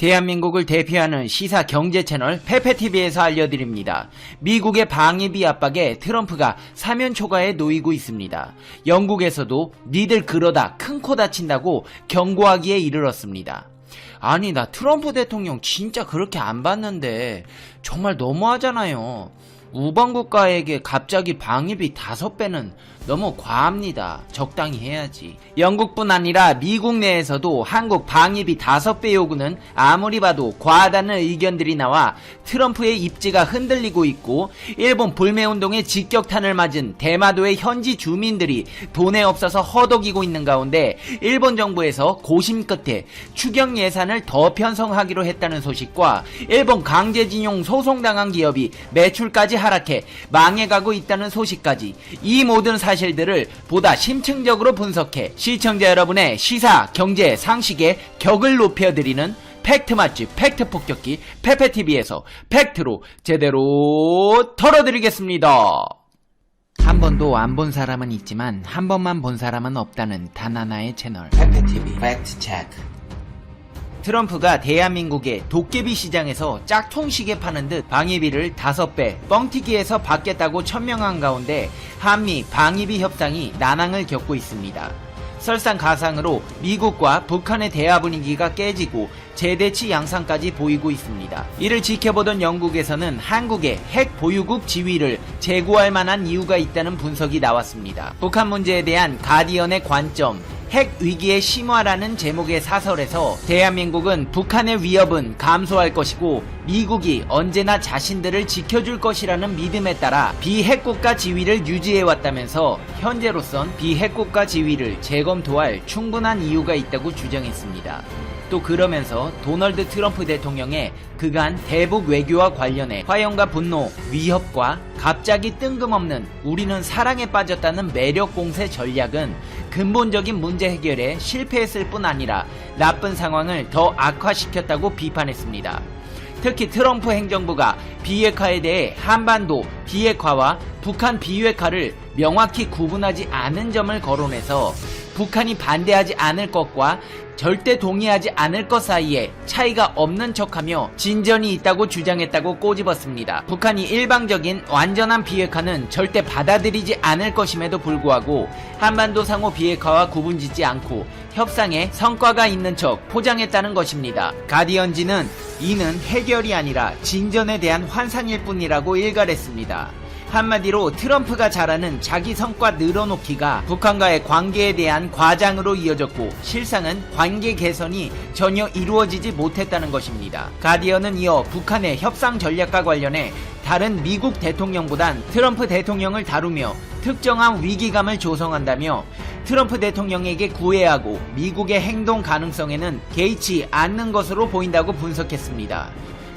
대한민국을 대표하는 시사 경제 채널 페페TV에서 알려드립니다. 미국의 방위비 압박에 트럼프가 사면 초과에 놓이고 있습니다. 영국에서도 니들 그러다 큰 코 다친다고 경고하기에 이르렀습니다. 아니, 나 트럼프 대통령 진짜 그렇게 안 봤는데 정말 너무하잖아요. 우방국가에게 갑자기 방위비 5배는 너무 과합니다. 적당히 해야지. 영국뿐 아니라 미국 내에서도 한국 방위비 5배 요구는 아무리 봐도 과하다는 의견들이 나와 트럼프의 입지가 흔들리고 있고, 일본 불매운동에 직격탄을 맞은 대마도의 현지 주민들이 돈에 없어서 허덕이고 있는 가운데 일본 정부에서 고심 끝에 추경 예산을 더 편성하기로 했다는 소식과 일본 강제징용 소송당한 기업이 매출까지 하락해 망해가고 있다는 소식까지, 이 모든 사실들을 보다 심층적으로 분석해 시청자 여러분의 시사, 경제, 상식의 격을 높여드리는 팩트 맛집, 팩트 폭격기 페페TV에서 팩트로 제대로 털어드리겠습니다. 한 번도 안 본 사람은 있지만 한 번만 본 사람은 없다는 단 하나의 채널 페페TV 팩트 체크. 트럼프가 대한민국의 도깨비 시장에서 짝퉁시계 파는 듯 방위비를 5배 뻥튀기해서 받겠다고 천명한 가운데 한미 방위비 협상이 난항을 겪고 있습니다. 설상가상으로 미국과 북한의 대화 분위기가 깨지고 재대치 양상까지 보이고 있습니다. 이를 지켜보던 영국에서는 한국의 핵 보유국 지위를 제고할 만한 이유가 있다는 분석이 나왔습니다. 북한 문제에 대한 가디언의 관점, 핵 위기의 심화라는 제목의 사설에서 대한민국은 북한의 위협은 감소할 것이고 미국이 언제나 자신들을 지켜줄 것이라는 믿음에 따라 비핵국가 지위를 유지해왔다면서 현재로선 비핵국가 지위를 재검토할 충분한 이유가 있다고 주장했습니다. 또 그러면서 도널드 트럼프 대통령의 그간 대북 외교와 관련해 화염과 분노, 위협과 갑자기 뜬금없는 우리는 사랑에 빠졌다는 매력 공세 전략은 근본적인 문제 해결에 실패했을 뿐 아니라 나쁜 상황을 더 악화시켰다고 비판했습니다. 특히 트럼프 행정부가 비핵화에 대해 한반도 비핵화와 북한 비핵화를 명확히 구분하지 않은 점을 거론해서 북한이 반대하지 않을 것과 절대 동의하지 않을 것 사이에 차이가 없는 척하며 진전이 있다고 주장했다고 꼬집었습니다. 북한이 일방적인 완전한 비핵화는 절대 받아들이지 않을 것임에도 불구하고 한반도 상호 비핵화와 구분짓지 않고 협상에 성과가 있는 척 포장했다는 것입니다. 가디언지는 이는 해결이 아니라 진전에 대한 환상일 뿐이라고 일갈했습니다. 한마디로 트럼프가 잘하는 자기 성과 늘어놓기가 북한과의 관계에 대한 과장으로 이어졌고 실상은 관계 개선이 전혀 이루어지지 못했다는 것입니다. 가디언은 이어 북한의 협상 전략과 관련해 다른 미국 대통령보단 트럼프 대통령을 다루며 특정한 위기감을 조성한다며 트럼프 대통령에게 구애하고 미국의 행동 가능성에는 개의치 않는 것으로 보인다고 분석했습니다.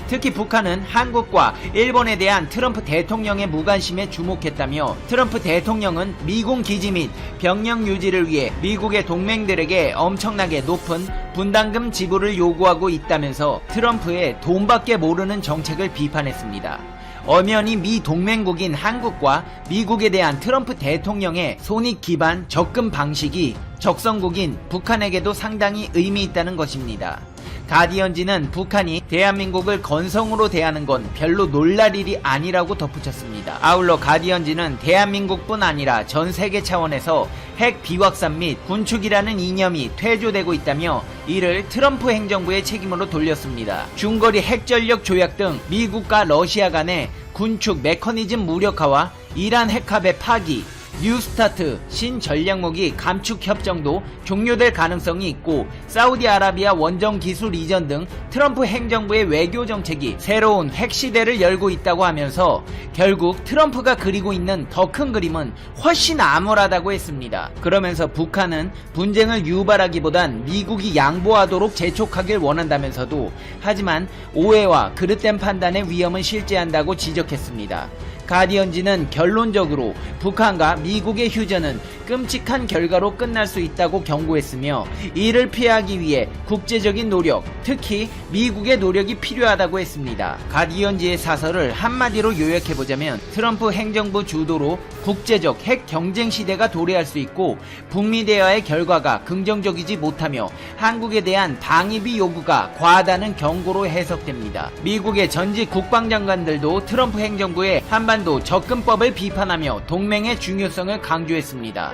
특히 북한은 한국과 일본에 대한 트럼프 대통령의 무관심에 주목했다며 트럼프 대통령은 미군 기지 및 병력 유지를 위해 미국의 동맹들에게 엄청나게 높은 분담금 지불을 요구하고 있다면서 트럼프의 돈밖에 모르는 정책을 비판했습니다. 엄연히 미 동맹국인 한국과 미국에 대한 트럼프 대통령의 손익 기반 접근 방식이 적성국인 북한에게도 상당히 의미 있다는 것입니다. 가디언지는 북한이 대한민국을 건성으로 대하는 건 별로 놀랄 일이 아니라고 덧붙였습니다. 아울러 가디언지는 대한민국뿐 아니라 전 세계 차원에서 핵 비확산 및 군축이라는 이념이 퇴조되고 있다며 이를 트럼프 행정부의 책임으로 돌렸습니다. 중거리 핵전력 조약 등 미국과 러시아 간의 군축 메커니즘 무력화와 이란 핵합의 파기, 뉴스타트 신전략무기 감축 협정도 종료될 가능성이 있고 사우디아라비아 원정 기술 이전 등 트럼프 행정부의 외교 정책이 새로운 핵시대를 열고 있다고 하면서 결국 트럼프가 그리고 있는 더 큰 그림은 훨씬 암울하다고 했습니다. 그러면서 북한은 분쟁을 유발하기보단 미국이 양보하도록 재촉하길 원한다면서도 하지만 오해와 그릇된 판단의 위험은 실제한다고 지적했습니다. 가디언지는 결론적으로 북한과 미국의 휴전은 끔찍한 결과로 끝날 수 있다고 경고했으며 이를 피하기 위해 국제적인 노력, 특히 미국의 노력이 필요하다고 했습니다. 가디언지의 사설을 한마디로 요약해보자면 트럼프 행정부 주도로 국제적 핵 경쟁 시대가 도래할 수 있고 북미 대화의 결과가 긍정적이지 못하며 한국에 대한 방위비 요구가 과하다는 경고로 해석됩니다. 미국의 전직 국방장관들도 트럼프 행정부의 한반도 접근법을 비판하며 동맹의 중요성을 강조했습니다.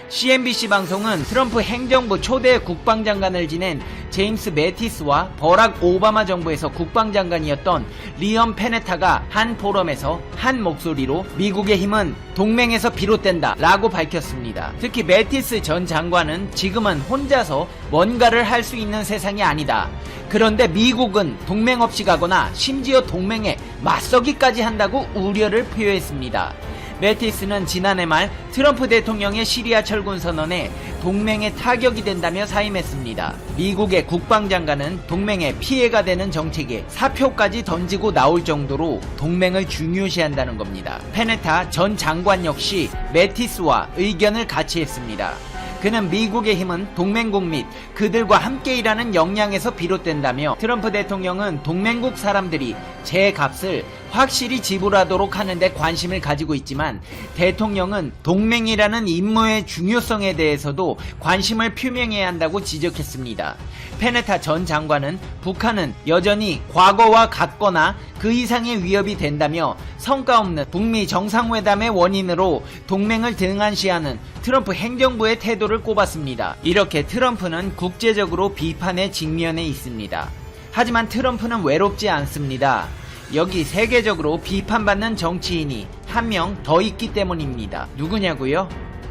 CNBC 방송은 트럼프 행정부 초대 국방장관을 지낸 제임스 매티스와 버락 오바마 정부에서 국방장관이었던 리엄 페네타가 한 포럼에서 한 목소리로 미국의 힘은 동맹에서 비롯된다 라고 밝혔습니다. 특히 매티스 전 장관은 지금은 혼자서 뭔가를 할 수 있는 세상이 아니다. 그런데 미국은 동맹 없이 가거나 심지어 동맹에 맞서기까지 한다고 우려를 표했습니다. 매티스는 지난해 말 트럼프 대통령의 시리아 철군 선언에 동맹에 타격이 된다며 사임했습니다. 미국의 국방장관은 동맹에 피해가 되는 정책에 사표까지 던지고 나올 정도로 동맹을 중요시한다는 겁니다. 페네타 전 장관 역시 매티스와 의견을 같이 했습니다. 그는 미국의 힘은 동맹국 및 그들과 함께 일하는 역량에서 비롯된다며 트럼프 대통령은 동맹국 사람들이 제 값을 확실히 지불하도록 하는데 관심을 가지고 있지만 대통령은 동맹이라는 임무의 중요성에 대해서도 관심을 표명해야 한다고 지적했습니다. 페네타 전 장관은 북한은 여전히 과거와 같거나 그 이상의 위협이 된다며 성과 없는 북미 정상회담의 원인으로 동맹을 등한시하는 트럼프 행정부의 태도를 꼽았습니다. 이렇게 트럼프는 국제적으로 비판에 직면해 있습니다. 하지만 트럼프는 외롭지 않습니다. 여기 세계적으로 비판받는 정치인이 한 명 더 있기 때문입니다. 누구냐고요?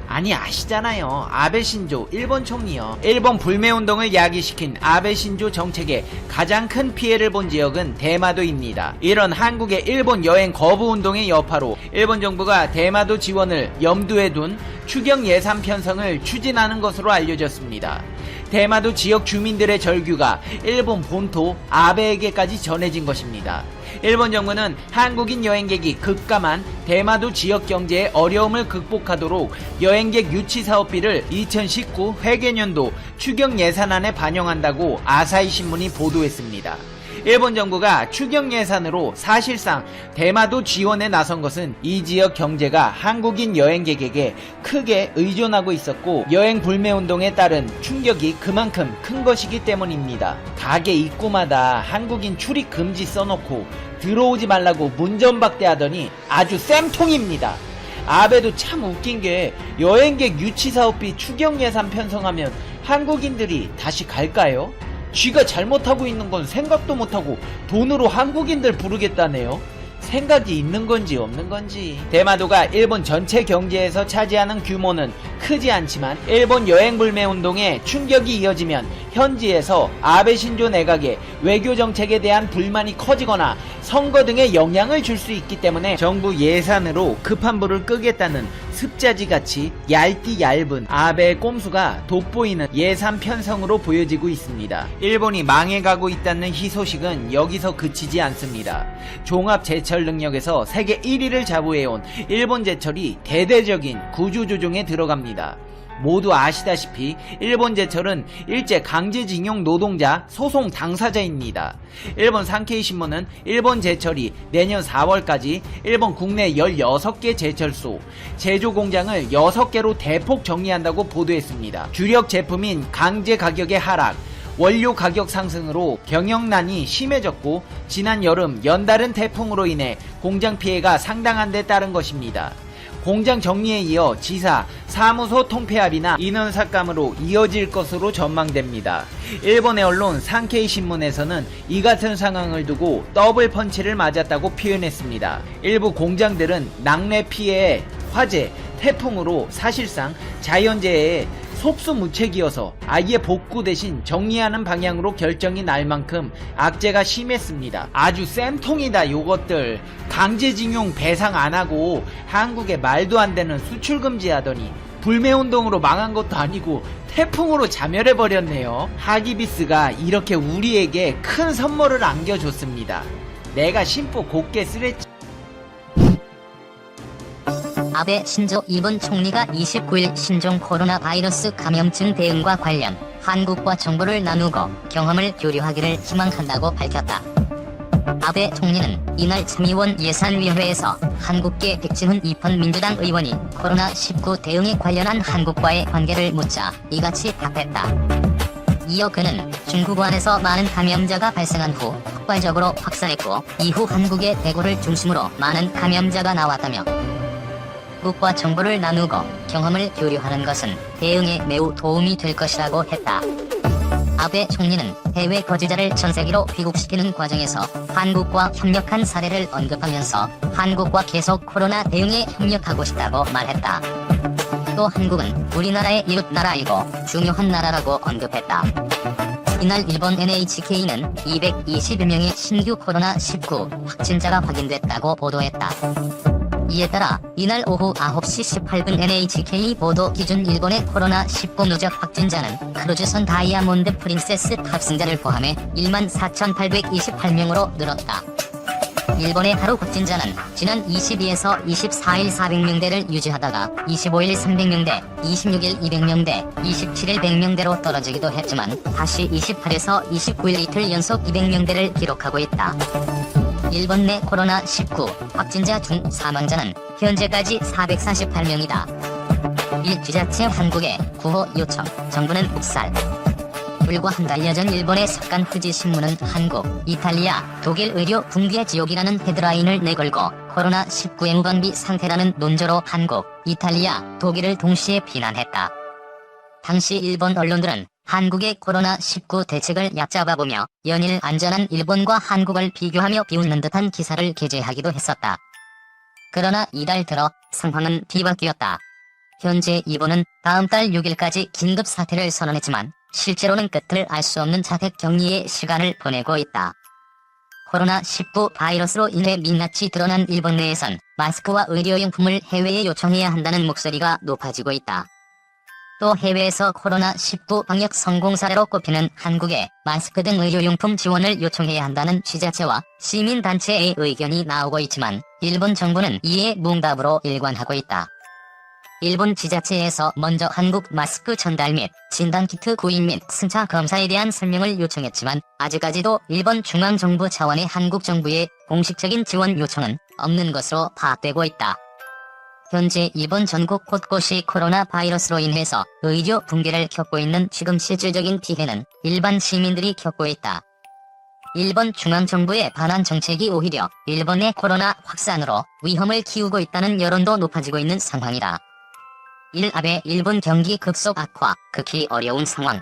아니 아시잖아요. 아베 신조 일본 총리요. 일본 불매운동을 야기시킨 아베 신조 정책에 가장 큰 피해를 본 지역은 대마도입니다. 이런 한국의 일본 여행 거부 운동의 여파로 일본 정부가 대마도 지원을 염두에 둔 추경 예산 편성을 추진하는 것으로 알려졌습니다. 대마도 지역 주민들의 절규가 일본 본토 아베에게까지 전해진 것입니다. 일본 정부는 한국인 여행객이 급감한 대마도 지역 경제의 어려움을 극복하도록 여행객 유치 사업비를 2019 회계년도 추경 예산안에 반영한다고 아사히 신문이 보도했습니다. 일본 정부가 추경 예산으로 사실상 대마도 지원에 나선 것은 이 지역 경제가 한국인 여행객에게 크게 의존하고 있었고 여행 불매운동에 따른 충격이 그만큼 큰 것이기 때문입니다. 가게 입구마다 한국인 출입 금지 써놓고 들어오지 말라고 문전박대하더니 아주 쌤통입니다. 아베도 참 웃긴 게 여행객 유치 사업비 추경 예산 편성하면 한국인들이 다시 갈까요? 쥐가 잘못하고 있는 건 생각도 못하고 돈으로 한국인들 부르겠다네요. 생각이 있는 건지 없는 건지. 대마도가 일본 전체 경제에서 차지하는 규모는 크지 않지만 일본 여행 불매 운동에 충격이 이어지면 현지에서 아베 신조 내각의 외교 정책에 대한 불만이 커지거나 선거 등에 영향을 줄 수 있기 때문에 정부 예산으로 급한 불을 끄겠다는 습자지같이 얇디 얇은 아베의 꼼수가 돋보이는 예산 편성으로 보여지고 있습니다. 일본이 망해가고 있다는 희소식은 여기서 그치지 않습니다. 종합제철 능력에서 세계 1위를 자부해온 일본 제철이 대대적인 구조조정에 들어갑니다. 모두 아시다시피 일본 제철은 일제 강제징용 노동자 소송 당사자입니다. 일본 산케이 신문은 일본 제철이 내년 4월까지 일본 국내 16개 제철소, 제조 공장을 6개로 대폭 정리한다고 보도했습니다. 주력 제품인 강제 가격의 하락, 원료 가격 상승으로 경영난이 심해졌고 지난 여름 연달은 태풍으로 인해 공장 피해가 상당한 데 따른 것입니다. 공장 정리에 이어 지사, 사무소 통폐합이나 인원 삭감으로 이어질 것으로 전망됩니다. 일본의 언론 산케이 신문에서는 이 같은 상황을 두고 더블 펀치를 맞았다고 표현했습니다. 일부 공장들은 낙뢰 피해, 화재, 태풍으로 사실상 자연재해에 속수무책이어서 아예 복구 대신 정리하는 방향으로 결정이 날 만큼 악재가 심했습니다. 아주 쌤통이다 요것들. 강제징용 배상 안하고 한국에 말도 안되는 수출 금지하더니 불매운동으로 망한 것도 아니고 태풍으로 자멸해버렸네요. 하기비스가 이렇게 우리에게 큰 선물을 안겨줬습니다. 내가 심보 곱게 쓰랬지. 아베 신조 일본 총리가 29일 신종 코로나 바이러스 감염증 대응과 관련 한국과 정보를 나누고 경험을 교류하기를 희망한다고 밝혔다. 아베 총리는 이날 참의원 예산위원회에서 한국계 백지훈 이펀 민주당 의원이 코로나19 대응에 관련한 한국과의 관계를 묻자 이같이 답했다. 이어 그는 중국 안에서 많은 감염자가 발생한 후 폭발적으로 확산했고 이후 한국의 대구를 중심으로 많은 감염자가 나왔다며 한국과 정보를 나누고 경험을 교류하는 것은 대응에 매우 도움이 될 것이라고 했다. 아베 총리는 해외 거주자를 전 세계로 귀국시키는 과정에서 한국과 협력한 사례를 언급하면서 한국과 계속 코로나 대응에 협력하고 싶다고 말했다. 또 한국은 우리나라의 이웃 나라이고 중요한 나라라고 언급했다. 이날 일본 NHK는 220여 명의 신규 코로나19 확진자가 확인됐다고 보도했다. 이에 따라 이날 오후 9시 18분 NHK 보도 기준 일본의 코로나19 누적 확진자는 크루즈선 다이아몬드 프린세스 탑승자를 포함해 14,828명으로 늘었다. 일본의 하루 확진자는 지난 22에서 24일 400명대를 유지하다가 25일 300명대, 26일 200명대, 27일 100명대로 떨어지기도 했지만 다시 28에서 29일 이틀 연속 200명대를 기록하고 있다. 일본 내 코로나19 확진자 중 사망자는 현재까지 448명이다. 일 지자체 한국에 구호 요청, 정부는 묵살. 불과 한 달여 전 일본의 석간 후지 신문은 한국, 이탈리아, 독일 의료 붕괴 지옥이라는 헤드라인을 내걸고 코로나19 엠번비 상태라는 논조로 한국, 이탈리아, 독일을 동시에 비난했다. 당시 일본 언론들은 한국의 코로나19 대책을 얕잡아보며 연일 안전한 일본과 한국을 비교하며 비웃는 듯한 기사를 게재하기도 했었다. 그러나 이달 들어 상황은 뒤바뀌었다. 현재 일본은 다음 달 6일까지 긴급 사태를 선언했지만 실제로는 끝을 알 수 없는 자택 격리의 시간을 보내고 있다. 코로나19 바이러스로 인해 민낯이 드러난 일본 내에선 마스크와 의료용품을 해외에 요청해야 한다는 목소리가 높아지고 있다. 또 해외에서 코로나19 방역 성공 사례로 꼽히는 한국에 마스크 등 의료용품 지원을 요청해야 한다는 지자체와 시민단체의 의견이 나오고 있지만 일본 정부는 이에 뭉답으로 일관하고 있다. 일본 지자체에서 먼저 한국 마스크 전달 및 진단키트 구입 및 승차 검사에 대한 설명을 요청했지만 아직까지도 일본 중앙정부 차원의 한국 정부의 공식적인 지원 요청은 없는 것으로 파악되고 있다. 현재 일본 전국 곳곳이 코로나 바이러스로 인해서 의료 붕괴를 겪고 있는 지금 실질적인 피해는 일반 시민들이 겪고 있다. 일본 중앙정부의 반환 정책이 오히려 일본의 코로나 확산으로 위험을 키우고 있다는 여론도 높아지고 있는 상황이다. 아베 일본 경기 급속 악화, 극히 어려운 상황.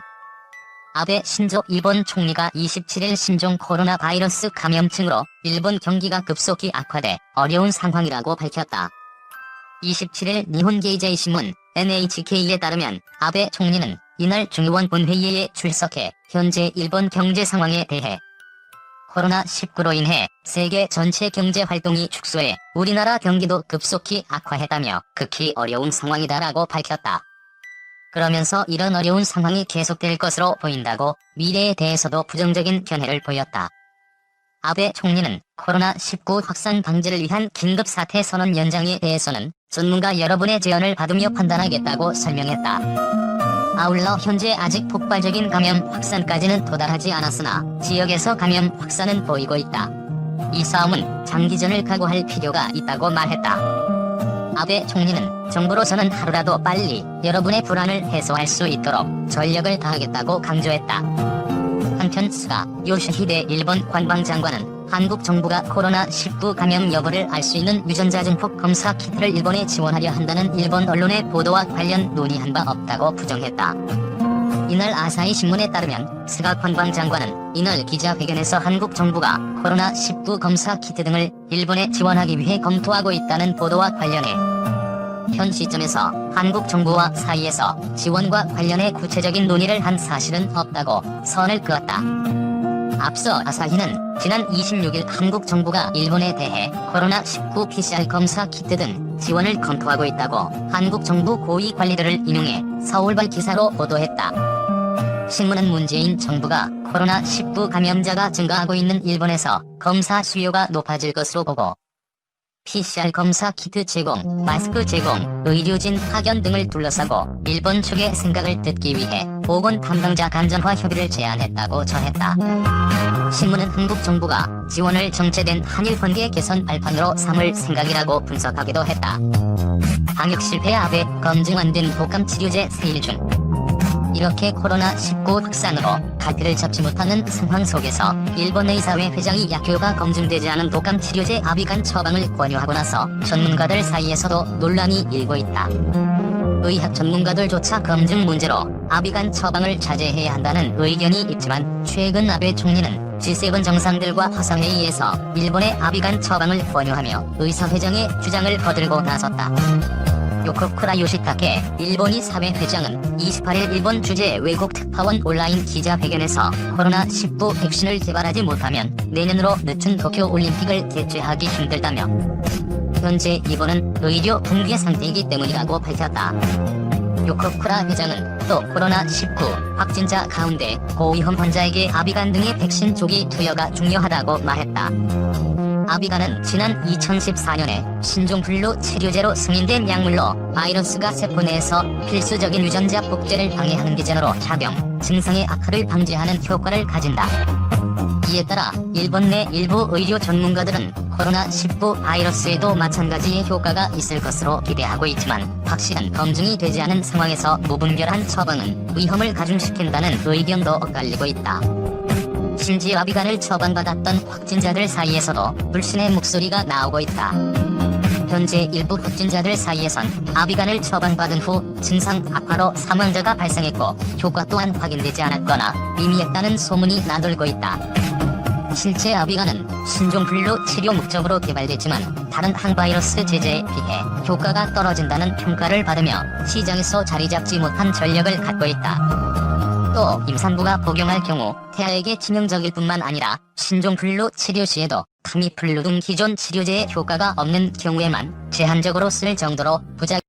아베 신조 일본 총리가 27일 신종 코로나 바이러스 감염증으로 일본 경기가 급속히 악화돼 어려운 상황이라고 밝혔다. 27일 니혼게이제이 신문 NHK에 따르면 아베 총리는 이날 중의원 본회의에 출석해 현재 일본 경제 상황에 대해 코로나19로 인해 세계 전체 경제 활동이 축소해 우리나라 경기도 급속히 악화했다며 극히 어려운 상황이다라고 밝혔다. 그러면서 이런 어려운 상황이 계속될 것으로 보인다고 미래에 대해서도 부정적인 견해를 보였다. 아베 총리는 코로나19 확산 방지를 위한 긴급사태 선언 연장에 대해서는 전문가 여러분의 제언을 받으며 판단하겠다고 설명했다. 아울러 현재 아직 폭발적인 감염 확산까지는 도달하지 않았으나 지역에서 감염 확산은 보이고 있다. 이 싸움은 장기전을 각오할 필요가 있다고 말했다. 아베 총리는 정부로서는 하루라도 빨리 여러분의 불안을 해소할 수 있도록 전력을 다하겠다고 강조했다. 한편 스가 요시히데 일본 관방장관은 한국 정부가 코로나19 감염 여부를 알 수 있는 유전자 증폭 검사 키트를 일본에 지원하려 한다는 일본 언론의 보도와 관련 논의한 바 없다고 부정했다. 이날 아사히 신문에 따르면 스가 관방장관은 이날 기자회견에서 한국 정부가 코로나19 검사 키트 등을 일본에 지원하기 위해 검토하고 있다는 보도와 관련해 현 시점에서 한국 정부와 사이에서 지원과 관련해 구체적인 논의를 한 사실은 없다고 선을 그었다. 앞서 아사히는 지난 26일 한국 정부가 일본에 대해 코로나19 PCR 검사 키트 등 지원을 검토하고 있다고 한국 정부 고위 관리들을 인용해 서울발 기사로 보도했다. 신문은 문재인 정부가 코로나19 감염자가 증가하고 있는 일본에서 검사 수요가 높아질 것으로 보고 PCR 검사 키트 제공, 마스크 제공, 의료진 파견 등을 둘러싸고 일본 측의 생각을 듣기 위해 보건 담당자 간전화 협의를 제안했다고 전했다. 신문은 한국 정부가 지원을 정체된 한일 관계 개선 발판으로 삼을 생각이라고 분석하기도 했다. 방역 실패 아베 검증 안 된 독감 치료제 세일 중. 이렇게 코로나19 확산으로 갈피를 잡지 못하는 상황 속에서 일본 의사회 회장이 약효가 검증되지 않은 독감 치료제 아비간 처방을 권유하고 나서 전문가들 사이에서도 논란이 일고 있다. 의학 전문가들조차 검증 문제로 아비간 처방을 자제해야 한다는 의견이 있지만 최근 아베 총리는 G7 정상들과 화상회의에서 일본의 아비간 처방을 권유하며 의사회장의 주장을 거들고 나섰다. 요코쿠라 요시타케 일본의 사회 회장은 28일 일본 주재 외국 특파원 온라인 기자회견에서 코로나19 백신을 개발하지 못하면 내년으로 늦춘 도쿄 올림픽을 개최하기 힘들다며 현재 일본은 의료 붕괴 상태이기 때문이라고 밝혔다. 요코쿠라 회장은 또 코로나19 확진자 가운데 고위험 환자에게 아비간 등의 백신 조기 투여가 중요하다고 말했다. 아비간은 지난 2014년에 신종플루 치료제로 승인된 약물로 바이러스가 세포 내에서 필수적인 유전자 복제를 방해하는 기전으로 작용, 증상의 악화를 방지하는 효과를 가진다. 이에 따라 일본 내 일부 의료 전문가들은 코로나19 바이러스에도 마찬가지의 효과가 있을 것으로 기대하고 있지만 확실한 검증이 되지 않은 상황에서 무분별한 처방은 위험을 가중시킨다는 의견도 엇갈리고 있다. 심지어 아비간을 처방받았던 확진자들 사이에서도 불신의 목소리가 나오고 있다. 현재 일부 확진자들 사이에선 아비간을 처방받은 후 증상 악화로 사망자가 발생했고 효과 또한 확인되지 않았거나 미미했다는 소문이 나돌고 있다. 실제 아비간은 신종플루 치료 목적으로 개발됐지만 다른 항바이러스 제제에 비해 효과가 떨어진다는 평가를 받으며 시장에서 자리 잡지 못한 전력을 갖고 있다. 또 임산부가 복용할 경우 태아에게 치명적일 뿐만 아니라 신종플루 치료 시에도 타미플루 등 기존 치료제의 효과가 없는 경우에만 제한적으로 쓸 정도로 부작